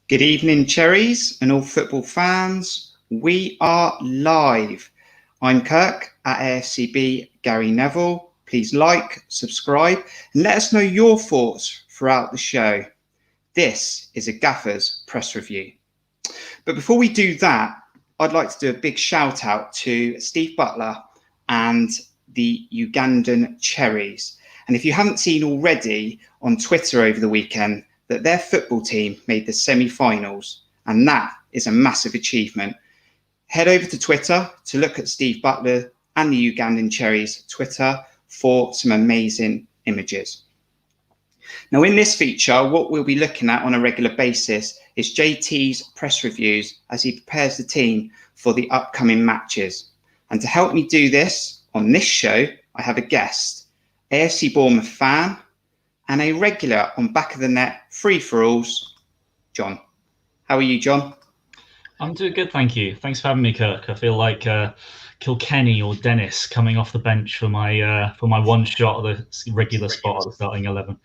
Good evening, Cherries and all football fans. We are live. I'm Kirk at AFCB, Gary Neville. Please like, subscribe, and let us know your thoughts throughout the show. This is a Gaffer's press review. But before we do that, I'd like to do a big shout out to Steve Butler and the Ugandan Cherries. And if you haven't seen already on Twitter over the weekend, that their football team made the semi-finals, and that is a massive achievement. Head over to Twitter to look at Steve Butler and the Ugandan Cherries Twitter for some amazing images. Now, in this feature, what we'll be looking at on a regular basis is JT's press reviews as he prepares the team for the upcoming matches. And to help me do this on this show, I have a guest, AFC Bournemouth fan, and a regular on Back of the Net free-for-alls, John. How are you, John? I'm doing good, thank you. Thanks for having me, Kirk. I feel like Kilkenny or Dennis coming off the bench for my one shot at the regular spot at the starting 11.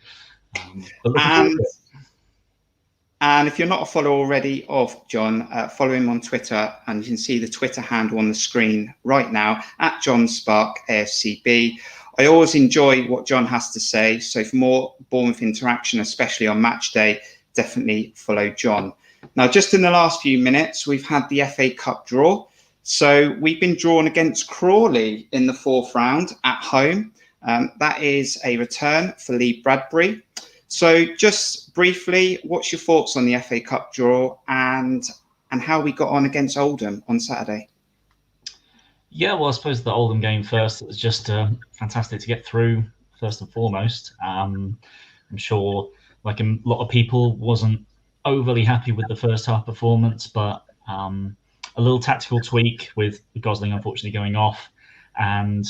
And if you're not a follower already of John, follow him on Twitter, and you can see the Twitter handle on the screen right now, at John Spark AFCB. I always enjoy what John has to say, so for more Bournemouth interaction, especially on match day, definitely follow John. Now, just in the last few minutes, we've had the FA Cup draw. So we've been drawn against Crawley in the fourth round at home. That is a return for Lee Bradbury. So just briefly, what's your thoughts on the FA Cup draw and how we got on against Oldham on Saturday? Yeah, well, I suppose the Oldham game first, it was just fantastic to get through, first and foremost. I'm sure, like a lot of people, wasn't overly happy with the first half performance, but a little tactical tweak with Gosling unfortunately going off, and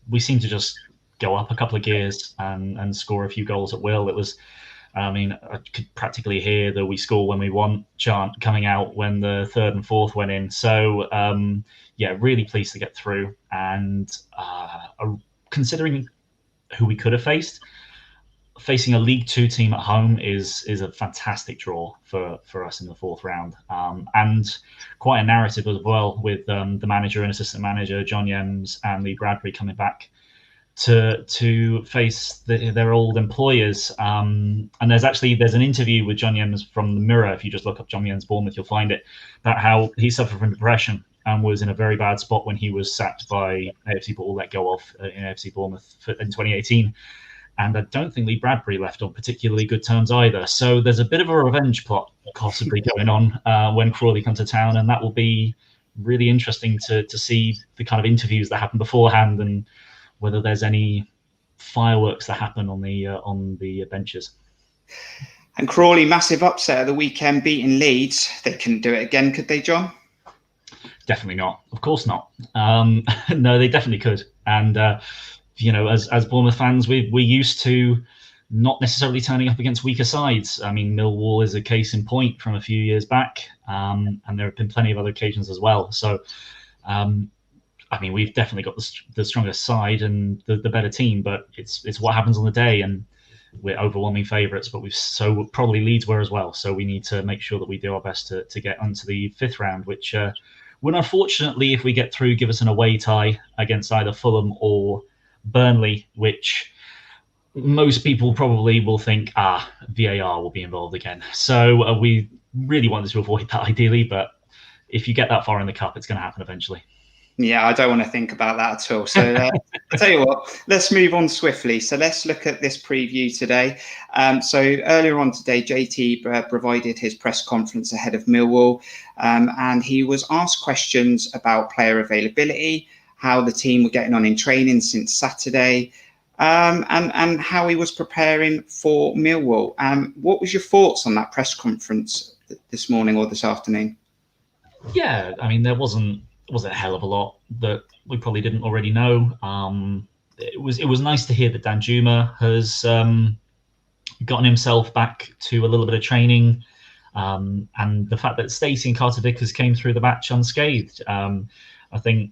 we seemed to just go up a couple of gears and score a few goals at will. It was, I could practically hear the "we score when we want" chant coming out when the third and fourth went in. So, yeah, really pleased to get through. And considering who we could have facing a League Two team at home is a fantastic draw for us in the fourth round. And quite a narrative as well with the manager and assistant manager, John Yems and Lee Bradbury, coming back to face their old employers. And there's an interview with John Yems from the Mirror. If you just look up John Yems Bournemouth, you'll find it, about how he suffered from depression and was in a very bad spot when he was sacked by AFC Bournemouth, let go of in AFC Bournemouth in 2018. And I don't think Lee Bradbury left on particularly good terms either. So there's a bit of a revenge plot possibly going on when Crawley come to town, and that will be really interesting to see the kind of interviews that happen beforehand and whether there's any fireworks that happen on the benches. And Crawley, massive upset of the weekend, beating Leeds. They couldn't do it again, could they, John? Definitely not. Of course not. No, they definitely could. And as Bournemouth fans, we're used to not necessarily turning up against weaker sides. I mean, Millwall is a case in point from a few years back, and there have been plenty of other occasions as well. So, we've definitely got the strongest side and the better team, but it's what happens on the day, and we're overwhelming favourites, but probably Leeds were as well. So we need to make sure that we do our best to get onto the fifth round, which would unfortunately, if we get through, give us an away tie against either Fulham or Burnley, which most people probably will think, VAR will be involved again. So we really wanted to avoid that ideally, but if you get that far in the cup, it's going to happen eventually. Yeah, I don't want to think about that at all. So I'll tell you what, let's move on swiftly. So let's look at this preview today. So earlier on today, JT provided his press conference ahead of Millwall, and he was asked questions about player availability, how the team were getting on in training since Saturday, and how he was preparing for Millwall. What was your thoughts on that press conference this morning or this afternoon? Yeah, there wasn't a hell of a lot that we probably didn't already know. It was nice to hear that Danjuma has gotten himself back to a little bit of training, and the fact that Stacey and Carter Vickers came through the match unscathed. I think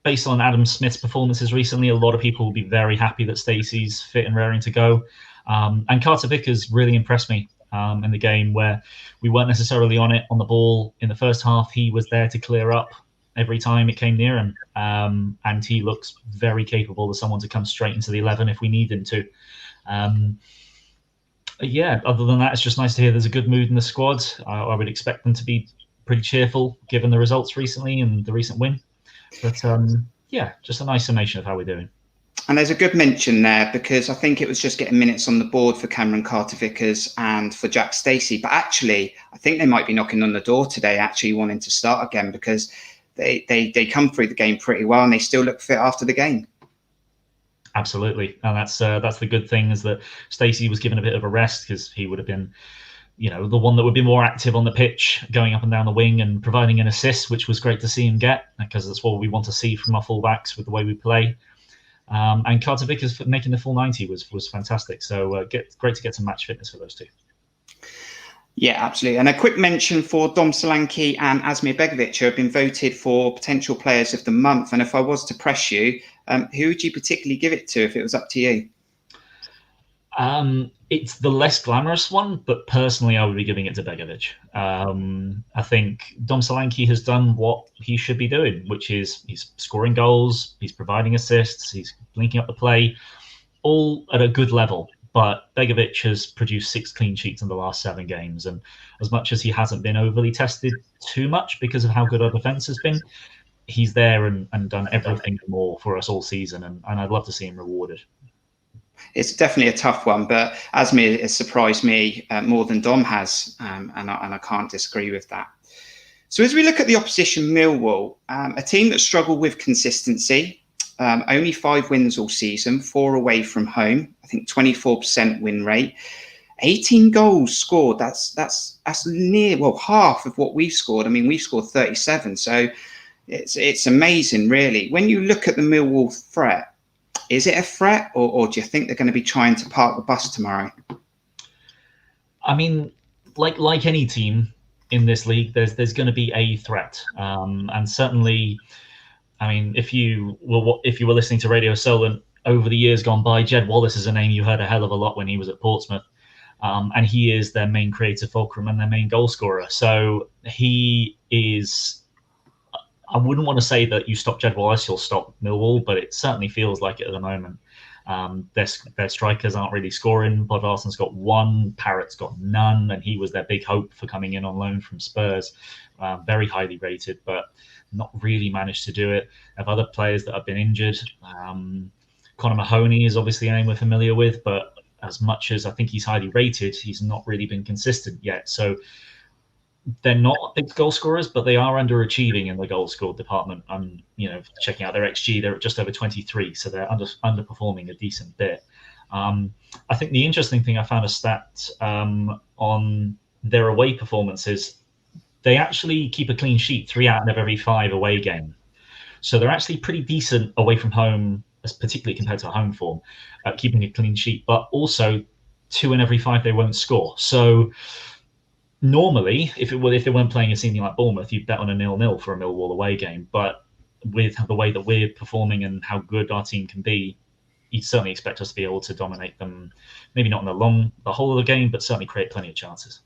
based on Adam Smith's performances recently, a lot of people will be very happy that Stacey's fit and raring to go. And Carter Vickers really impressed me in the game where we weren't necessarily on the ball in the first half. He was there to clear up every time it came near him, and he looks very capable of someone to come straight into the 11 if we need him to. Yeah, other than that, it's just nice to hear there's a good mood in the squad. I would expect them to be pretty cheerful given the results recently and the recent win. But yeah, just a nice summation of how we're doing. And there's a good mention there, because I think it was just getting minutes on the board for Cameron Carter-Vickers and for Jack Stacey. But actually, I think they might be knocking on the door today, actually wanting to start again, because they come through the game pretty well and they still look fit after the game. Absolutely, and that's the good thing, is that Stacey was given a bit of a rest, because he would have been, the one that would be more active on the pitch, going up and down the wing and providing an assist, which was great to see him get, because that's what we want to see from our fullbacks with the way we play. And Carter Vickers making the full 90 was fantastic. So great to get some match fitness for those two. Yeah, absolutely. And a quick mention for Dom Solanke and Asmir Begovic, who have been voted for potential players of the month. And if I was to press you, who would you particularly give it to if it was up to you? It's the less glamorous one, but personally, I would be giving it to Begovic. I think Dom Solanke has done what he should be doing, which is he's scoring goals, he's providing assists, he's linking up the play, all at a good level. But Begovic has produced 6 clean sheets in the last 7 games. And as much as he hasn't been overly tested too much because of how good our defence has been, he's there and done everything more for us all season. And I'd love to see him rewarded. It's definitely a tough one, but Asmir has surprised me more than Dom has, and I can't disagree with that. So as we look at the opposition, Millwall, a team that struggled with consistency, only 5 wins all season, 4 away from home. I think 24% win rate, 18 goals scored. That's near half of what we've scored. I mean, we've scored 37, so it's amazing, really. When you look at the Millwall threat, is it a threat, or do you think they're going to be trying to park the bus tomorrow? I mean, like any team in this league, there's going to be a threat, and certainly, I mean, if you were listening to Radio Solent over the years gone by, Jed Wallace is a name you heard a hell of a lot when he was at Portsmouth, and he is their main creative fulcrum and their main goal scorer. So he is. I wouldn't want to say that you stop Jed Wallace, you'll stop Millwall, but it certainly feels like it at the moment. Their strikers aren't really scoring. Bodvarsson's got 1, Parrott's got none, and he was their big hope for coming in on loan from Spurs. Very highly rated, but not really managed to do it. Have other players that have been injured. Connor Mahoney is obviously a name we're familiar with, but as much as I think he's highly rated, he's not really been consistent yet. So they're not big goal scorers, but they are underachieving in the goal scored department. I'm, checking out their XG, they're at just over 23, so they're underperforming a decent bit. I think the interesting thing, I found a stat on their away performances. They actually keep a clean sheet 3 out of every 5 away game. So they're actually pretty decent away from home, particularly compared to home form, keeping a clean sheet, but also 2 in every 5 they won't score. So normally, if they weren't playing a team like Bournemouth, you'd bet on a 0-0 for a Millwall away game. But with the way that we're performing and how good our team can be, you'd certainly expect us to be able to dominate them. Maybe not in the whole of the game, but certainly create plenty of chances.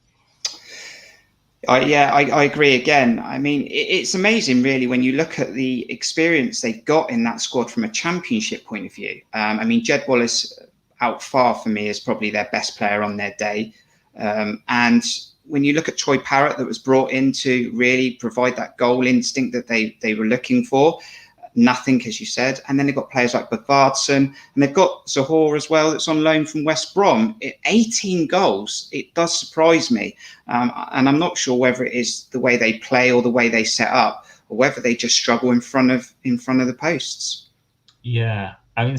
I agree again. I mean, it's amazing, really, when you look at the experience they've got in that squad from a championship point of view. I mean, Jed Wallace, out far for me, is probably their best player on their day. And when you look at Troy Parrott, that was brought in to really provide that goal instinct that they were looking for, nothing, as you said. And then they've got players like Bodvarsson, and they've got Zohore as well, that's on loan from West Brom. 18 goals, it does surprise me. And I'm not sure whether it is the way they play or the way they set up, or whether they just struggle in front of the posts. Yeah, I mean,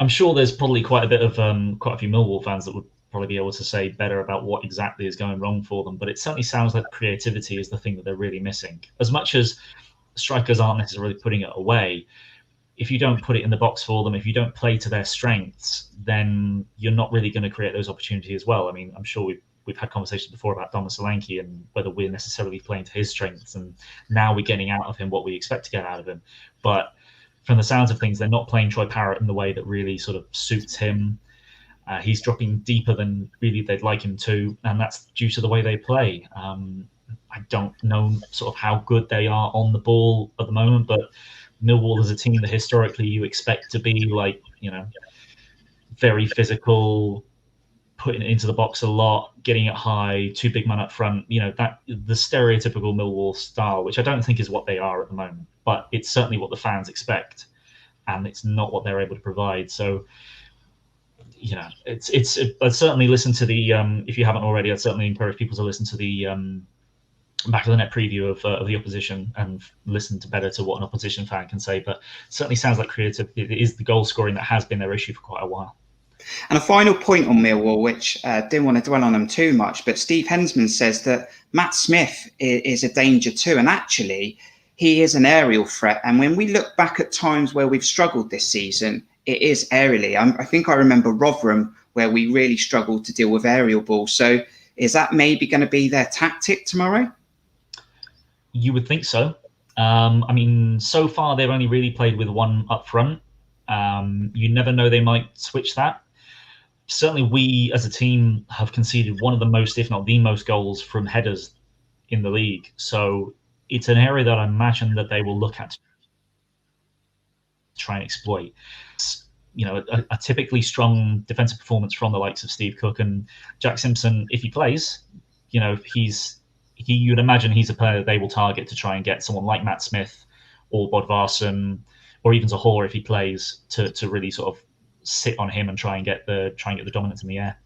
I'm sure there's probably quite a few Millwall fans that would probably be able to say better about what exactly is going wrong for them, but it certainly sounds like creativity is the thing that they're really missing. As much as strikers aren't necessarily putting it away, if you don't put it in the box for them, if you don't play to their strengths, then you're not really going to create those opportunities as well. I mean, I'm sure we've had conversations before about Dom Solanke and whether we're necessarily playing to his strengths, and now we're getting out of him what we expect to get out of him. But from the sounds of things, they're not playing Troy Parrott in the way that really sort of suits him. He's dropping deeper than really they'd like him to, and that's due to the way they play. I don't know sort of how good they are on the ball at the moment, but Millwall is a team that historically you expect to be like, very physical, putting it into the box a lot, getting it high, two big men up front, that the stereotypical Millwall style, which I don't think is what they are at the moment, but it's certainly what the fans expect, and it's not what they're able to provide. So, I'd certainly listen to the, if you haven't already, I'd certainly encourage people to listen to the back of the net preview of the opposition and listen better to what an opposition fan can say. But it certainly sounds like creativity is the goal scoring that has been their issue for quite a while. And a final point on Millwall, which didn't want to dwell on them too much, but Steve Hensman says that Matt Smith is a danger too. And actually, he is an aerial threat. And when we look back at times where we've struggled this season, it is aerially. I think I remember Rotherham, where we really struggled to deal with aerial balls. So is that maybe going to be their tactic tomorrow? You would think so. So far they've only really played with one up front. You never know, they might switch that. Certainly we as a team have conceded one of the most, if not the most, goals from headers in the league. So it's an area that I imagine that they will look at to try and exploit. A typically strong defensive performance from the likes of Steve Cook and Jack Simpson. If he plays, you'd imagine he's a player that they will target to try and get someone like Matt Smith or Bodvarsson or even Zahor, if he plays, to really sort of sit on him and try and get the dominance in the air.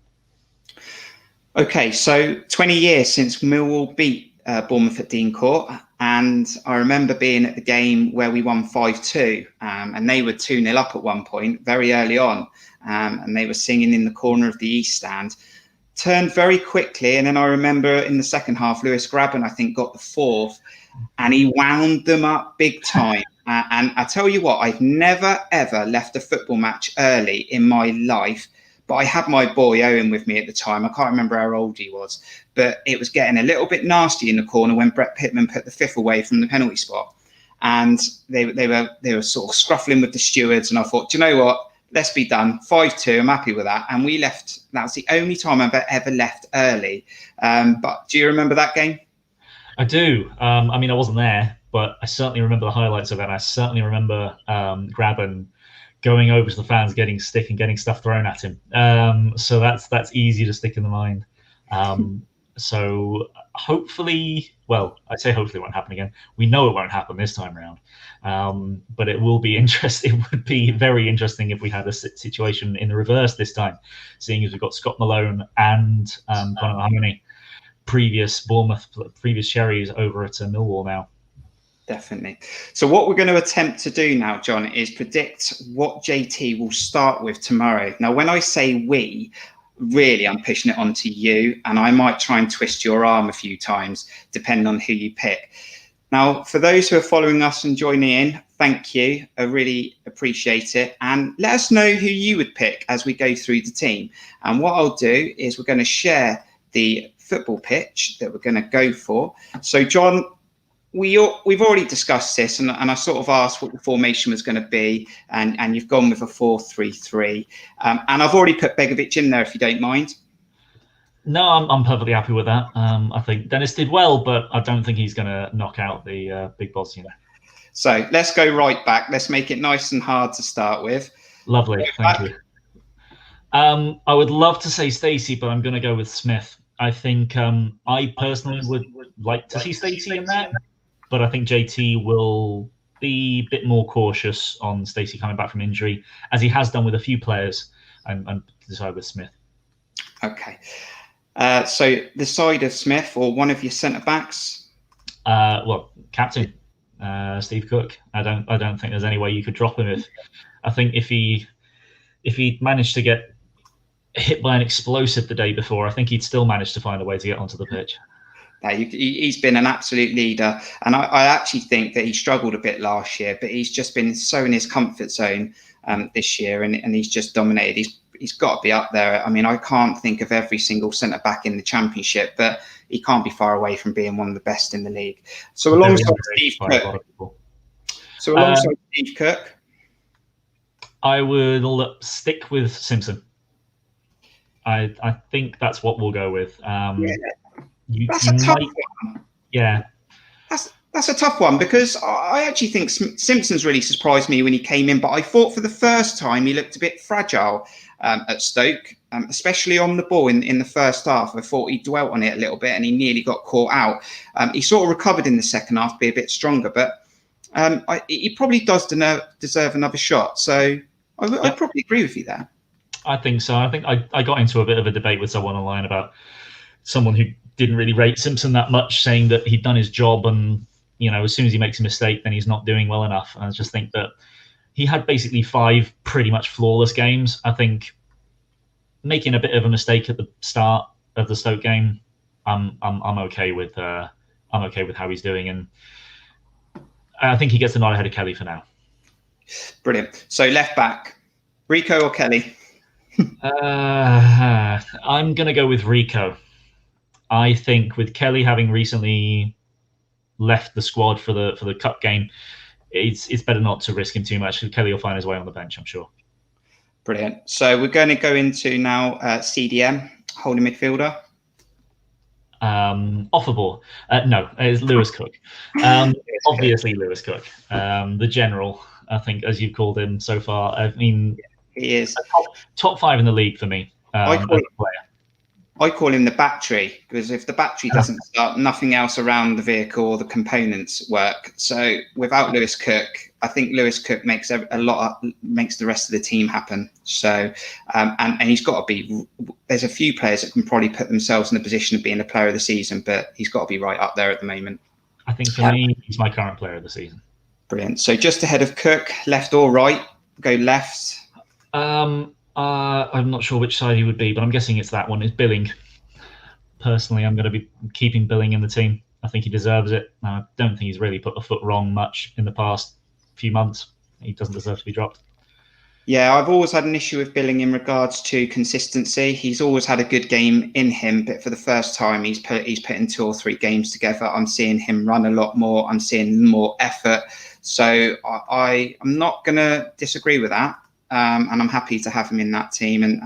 Okay, so 20 years since Millwall beat Bournemouth at Dean Court, and I remember being at the game where we won 5-2, and they were 2-0 up at one point very early on, and they were singing in the corner of the East Stand. Turned very quickly, and then I remember in the second half, Lewis Grabban, I think, got the fourth, and he wound them up big time. And I tell you what, I've never, ever left a football match early in my life, but I had my boy Owen with me at the time. I can't remember how old he was, but it was getting a little bit nasty in the corner when Brett Pittman put the fifth away from the penalty spot. And they were sort of scruffling with the stewards, and I thought, do you know what? Let's be done. 5-2, I'm happy with that. And we left. That was the only time I've ever left early. But do you remember that game? I do. I wasn't there, but I certainly remember the highlights of it. I certainly remember Grabban going over to the fans, getting stick and getting stuff thrown at him. So that's easy to stick in the mind. So hopefully, I say hopefully it won't happen again. We know it won't happen this time around. But it will be interesting. It would be very interesting if we had a situation in the reverse this time, seeing as we've got Scott Malone and Conor Mahoney, previous Cherries over at Millwall now. Definitely. So what we're going to attempt to do now, John, is predict what JT will start with tomorrow. Now, when I say we, really, I'm pushing it onto you, and I might try and twist your arm a few times, depending on who you pick. Now, for those who are following us and joining in, thank you. I really appreciate it. And let us know who you would pick as we go through the team. And what I'll do is we're going to share the football pitch that we're going to go for. So, John, we've already discussed this, and I sort of asked what the formation was going to be, and you've gone with a 4-3-3. And I've already put Begovic in there, if you don't mind. No, I'm perfectly happy with that. I think Dennis did well, but I don't think he's going to knock out the big Bosnian. So let's go right back. Let's make it nice and hard to start with. Lovely, thank you. I would love to say Stacey, but I'm going to go with Smith. I think I personally would like to see Stacey in that, but I think JT will be a bit more cautious on Stacey coming back from injury, as he has done with a few players, and decide with Smith. Okay. So the side of Smith, or one of your centre backs? Captain Steve Cook. I don't think there's any way you could drop him. If he managed to get hit by an explosive the day before, I think he'd still manage to find a way to get onto the pitch. He's been an absolute leader, and I actually think that he struggled a bit last year, but he's just been so in his comfort zone this year, and he's just dominated. He's got to be up there. I mean, I can't think of every single centre back in the Championship, but he can't be far away from being one of the best in the league. So alongside Steve Cook, I would stick with Simpson. I think that's what we'll go with. Yeah, that's You a tough might, one. yeah. That's a tough one because I actually think Simpson's really surprised me when he came in, but I thought for the first time he looked a bit fragile at Stoke, especially on the ball in the first half. I thought he dwelt on it a little bit and he nearly got caught out. He sort of recovered in the second half, be a bit stronger, but he probably does deserve another shot. So I'd probably agree with you there. I think so. I think I got into a bit of a debate with someone online about someone who didn't really rate Simpson that much, saying that he'd done his job and, as soon as he makes a mistake, then he's not doing well enough. And I just think that he had basically 5 pretty much flawless games. I think making a bit of a mistake at the start of the Stoke game, I'm okay with how he's doing, and I think he gets the nod ahead of Kelly for now. Brilliant. So left back, Rico or Kelly? I'm going to go with Rico. I think with Kelly having recently left the squad for the cup game, it's better not to risk him too much. Kelly will find his way on the bench, I'm sure. Brilliant. So we're going to go into now CDM, holding midfielder. Offerball. No, it's Lewis Cook. Obviously Lewis Cook. The general, I think, as you've called him so far. I mean, he is top 5 in the league for me. I call him the battery, because if the battery doesn't start, nothing else around the vehicle or the components work. So without Lewis Cook, I think Lewis Cook makes makes the rest of the team happen. So and he's got to be. There's a few players that can probably put themselves in the position of being the player of the season, but he's got to be right up there at the moment. I think for me, he's my current player of the season. Brilliant. So just ahead of Cook, left or right? Go left. I'm not sure which side he would be, but I'm guessing it's that one. It's Billing. Personally, I'm going to be keeping Billing in the team. I think he deserves it. I don't think he's really put a foot wrong much in the past few months. He doesn't deserve to be dropped. Yeah, I've always had an issue with Billing in regards to consistency. He's always had a good game in him, but for the first time, he's put in 2 or 3 games together. I'm seeing him run a lot more. I'm seeing more effort. So I'm not going to disagree with that. And I'm happy to have him in that team. And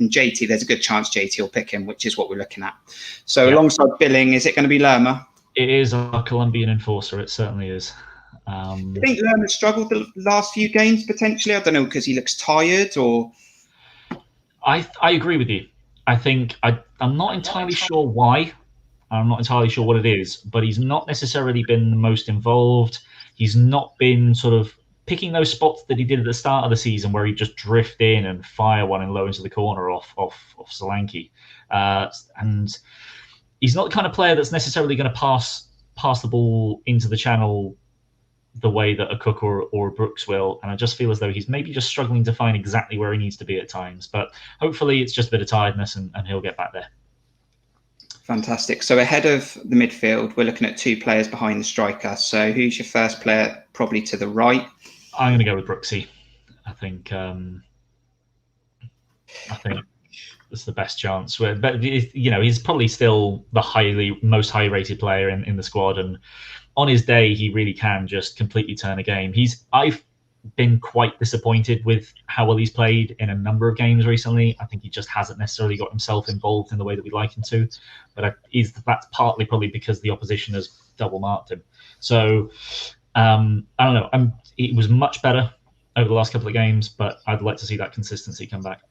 JT, there's a good chance JT will pick him, which is what we're looking at. So alongside Billing, is it going to be Lerma? It is our Colombian enforcer. It certainly is. Do you think Lerma struggled the last few games potentially? I don't know, because he looks tired or... I agree with you. I think I'm not entirely sure why. I'm not entirely sure what it is, but he's not necessarily been the most involved. He's not been sort of picking those spots that he did at the start of the season where he'd just drift in and fire one and low into the corner off Solanke. And he's not the kind of player that's necessarily going to pass the ball into the channel the way that a Cook or a Brooks will. And I just feel as though he's maybe just struggling to find exactly where he needs to be at times. But hopefully it's just a bit of tiredness and he'll get back there. Fantastic. So ahead of the midfield, we're looking at 2 players behind the striker. So who's your first player? Probably to the right. I'm going to go with Brooksy. I think it's the best chance. But he's probably still the most highly rated player in the squad, and on his day, he really can just completely turn a game. I've been quite disappointed with how well he's played in a number of games recently. I think he just hasn't necessarily got himself involved in the way that we'd like him to. But that's partly probably because the opposition has double marked him. So I don't know. It was much better over the last couple of games, but I'd like to see that consistency come back.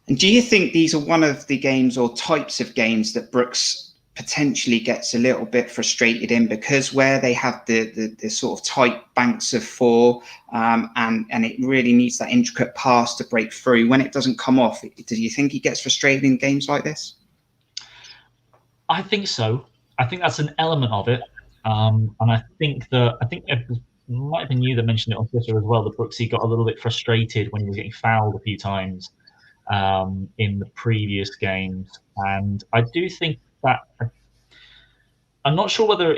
And do you think these are one of the games or types of games that Brooks potentially gets a little bit frustrated in, because where they have the sort of tight banks of 4 and it really needs that intricate pass to break through, when it doesn't come off, do you think he gets frustrated in games like this? I think so. I think that's an element of it. And I think it might have been you that mentioned it on Twitter as well, that Brooksy got a little bit frustrated when he was getting fouled a few times in the previous games. And I do think that I'm not sure whether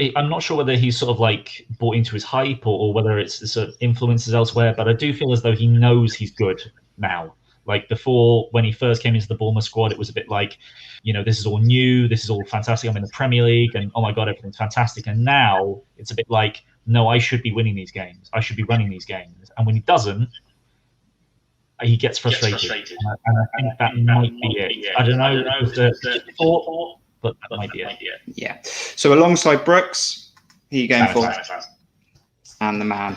he's sort of like bought into his hype or whether it's sort of influences elsewhere, but I do feel as though he knows he's good now. Like before, when he first came into the Bournemouth squad, it was a bit like, this is all new, this is all fantastic, I'm in the Premier League, and oh my God, everything's fantastic. And now it's a bit like, no, I should be winning these games. I should be running these games. And when he doesn't, he gets frustrated. And I think that might be it. I don't know if it's just a thought, but that might be it. Yeah. So alongside Brooks, who are you going for? And the man.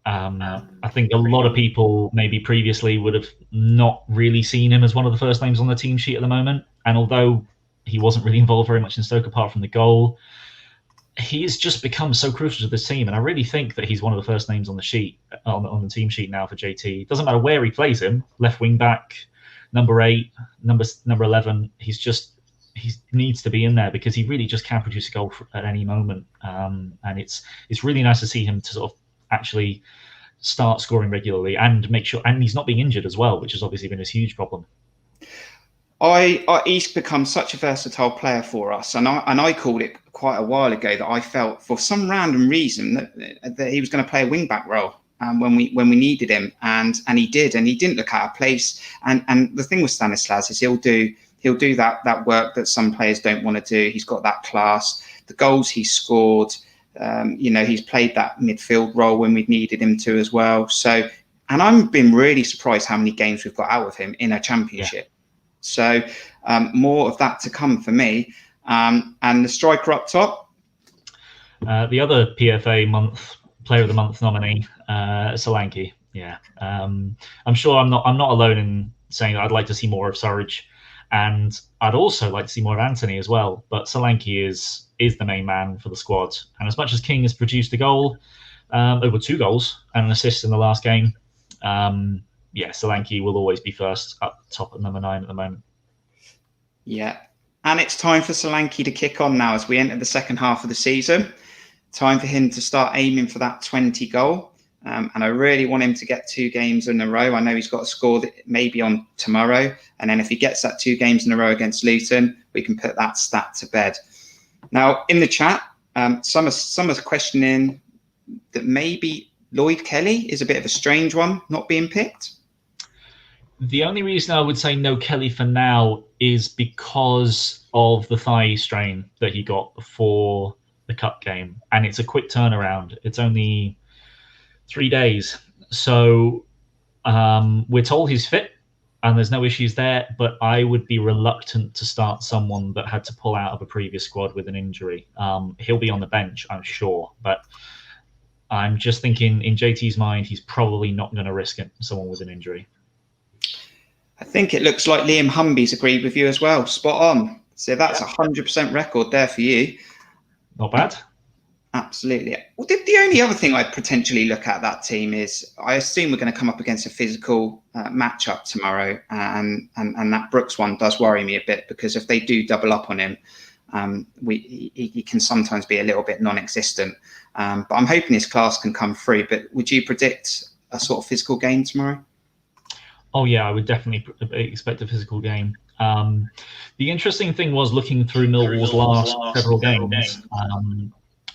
I think a lot of people maybe previously would have not really seen him as one of the first names on the team sheet at the moment. And although he wasn't really involved very much in Stoke apart from the goal, he's just become so crucial to this team. And I really think that he's one of the first names on the sheet, on the team sheet now for JT. It doesn't matter where he plays him, left wing back, number 8, number 11. He needs to be in there because he really just can produce a goal at any moment. And it's really nice to see him to sort of actually start scoring regularly and make sure, and he's not being injured as well, which has obviously been a huge problem. He's become such a versatile player for us, and I called it quite a while ago that I felt for some random reason that he was going to play a wing back role when we needed him, and he did, and he didn't look out of place. And the thing with Stanislas is he'll do that work that some players don't want to do. He's got that class. The goals he scored. He's played that midfield role when we've needed him to as well. So, and I've been really surprised how many games we've got out of him in a championship. Yeah. So, more of that to come for me. And the striker up top, the other PFA Player of the Month nominee, Solanke. Yeah, I'm sure I'm not alone in saying that I'd like to see more of Surridge, and I'd also like to see more of Anthony as well. But Solanke is the main man for the squad. And as much as King has produced a goal, over 2 goals and an assist in the last game, Solanke will always be first up top at number 9 at the moment. Yeah. And it's time for Solanke to kick on now as we enter the second half of the season. Time for him to start aiming for that 20 goal. And I really want him to get 2 games in a row. I know he's got a score maybe on tomorrow. And then if he gets that 2 games in a row against Luton, we can put that stat to bed. Now, in the chat, some are questioning that maybe Lloyd Kelly is a bit of a strange one not being picked. The only reason I would say no Kelly for now is because of the thigh strain that he got before the cup game. And it's a quick turnaround. It's only 3 days. So we're told he's fit and there's no issues there, but I would be reluctant to start someone that had to pull out of a previous squad with an injury. He'll be on the bench, I'm sure, but I'm just thinking in JT's mind, he's probably not going to risk it, someone with an injury. I think it looks like Liam Humby's agreed with you as well. Spot on. So that's 100% record there for you. Not bad. Absolutely. Well, the only other thing I'd potentially look at that team is I assume we're going to come up against a physical matchup tomorrow. And that Brooks one does worry me a bit because if they do double up on him, he can sometimes be a little bit non-existent. But I'm hoping his class can come through. But would you predict a sort of physical game tomorrow? Oh, yeah, I would definitely expect a physical game. The interesting thing was looking through Millwall's last several games.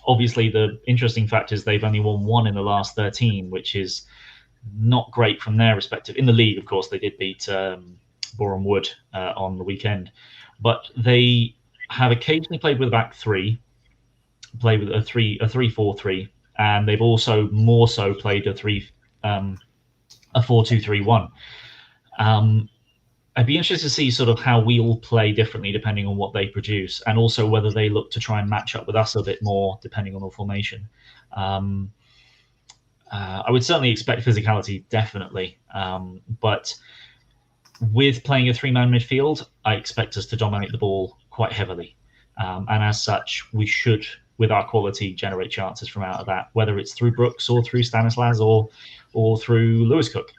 Obviously, the interesting fact is they've only won 1 in the last 13, which is not great from their perspective. In the league, of course, they did beat Boreham Wood on the weekend. But they have occasionally played with a back 3, played with a 3-4-3, and they've also more so played a 4-2-3-1. I'd be interested to see sort of how we all play differently depending on what they produce, and also whether they look to try and match up with us a bit more depending on the formation. I would certainly expect physicality, definitely. But with playing a 3-man midfield, I expect us to dominate the ball quite heavily. And as such, we should, with our quality, generate chances from out of that, whether it's through Brooks or through Stanislas or through Lewis Cook.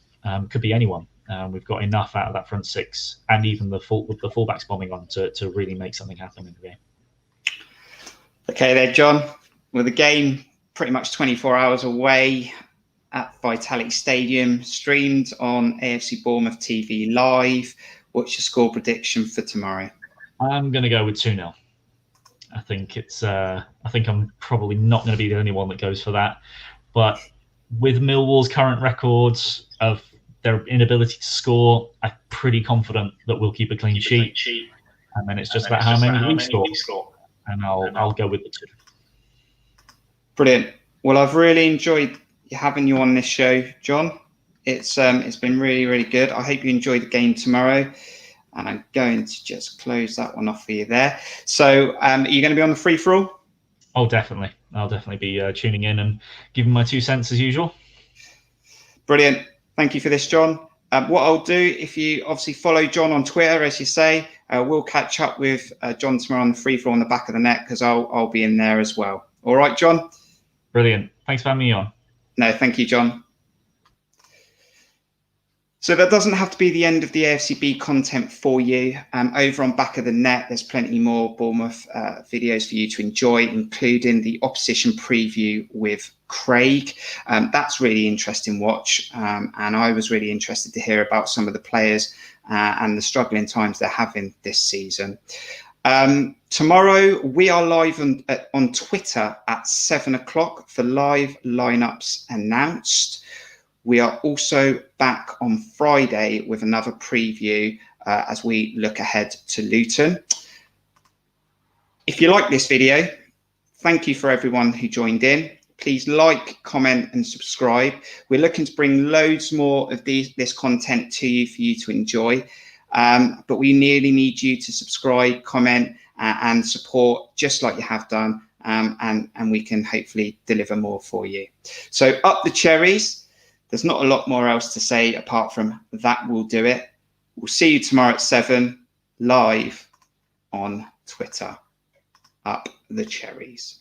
Could be anyone. We've got enough out of that front 6 and even the fullbacks bombing on to really make something happen in the game. Okay there, John. With the game pretty much 24 hours away at Vitality Stadium, streamed on AFC Bournemouth TV live, what's your score prediction for tomorrow? I'm going to go with 2-0. I think I'm probably not going to be the only one that goes for that. But with Millwall's current records of their inability to score, I'm pretty confident that we'll keep a clean sheet. And then it's just about how many we score. And I'll go with the 2. Brilliant. Well, I've really enjoyed having you on this show, John. It's been really, really good. I hope you enjoy the game tomorrow. And I'm going to just close that one off for you there. So are you going to be on the free-for-all? Oh, definitely. I'll definitely be tuning in and giving my 2 cents as usual. Brilliant. Thank you for this, John. What I'll do, if you obviously follow John on Twitter, as you say, we'll catch up with John tomorrow on the free-for-all on the back of the net, because I'll be in there as well. All right, John? Brilliant. Thanks for having me on. No, thank you, John. So that doesn't have to be the end of the AFCB content for you. Over on Back of the Net, there's plenty more Bournemouth videos for you to enjoy, including the opposition preview with Craig. That's really interesting watch. And I was really interested to hear about some of the players and the struggling times they're having this season. Tomorrow, we are live on Twitter at 7 o'clock for live lineups announced. We are also back on Friday with another preview as we look ahead to Luton. If you like this video, thank you for everyone who joined in. Please like, comment and subscribe. We're looking to bring loads more of this content to you for you to enjoy. But we really need you to subscribe, comment and support just like you have done. And we can hopefully deliver more for you. So up the cherries. There's not a lot more else to say apart from that will do it. We'll see you tomorrow at 7 live on Twitter. Up the cherries.